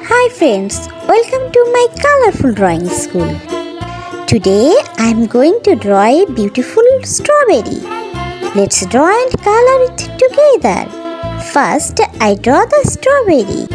Hi friends, welcome to my colorful drawing school. Today I am going to draw a beautiful strawberry. Let's draw and color it together. First I draw the strawberry.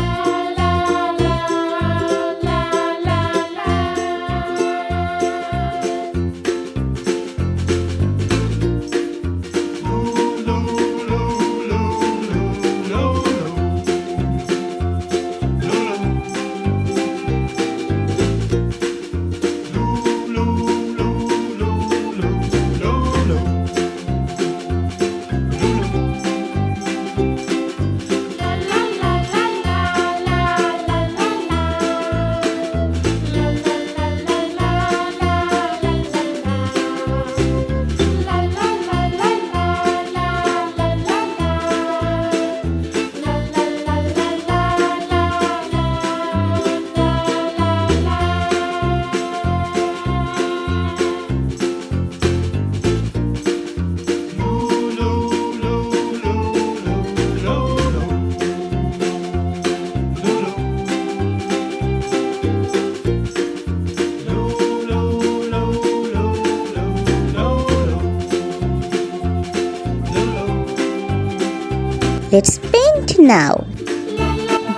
Let's paint now.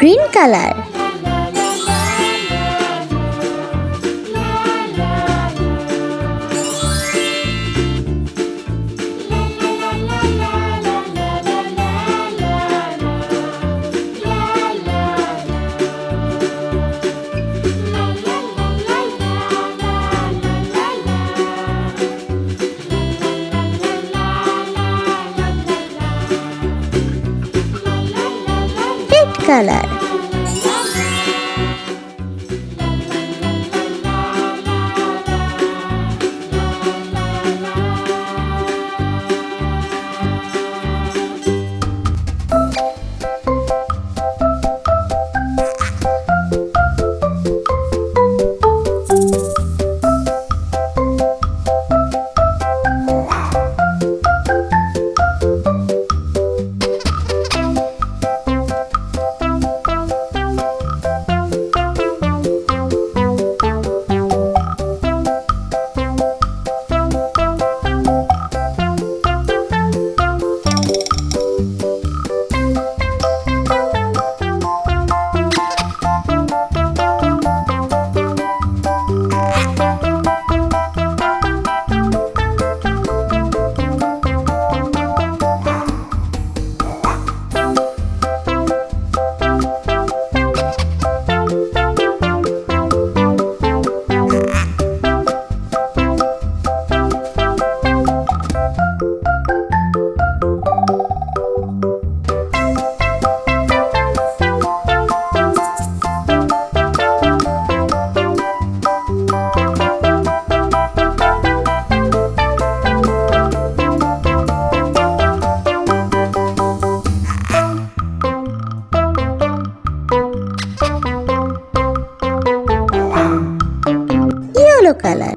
Green color. Color. Yellow color.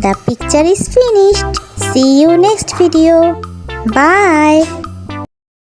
The picture is finished. See you next video. Bye.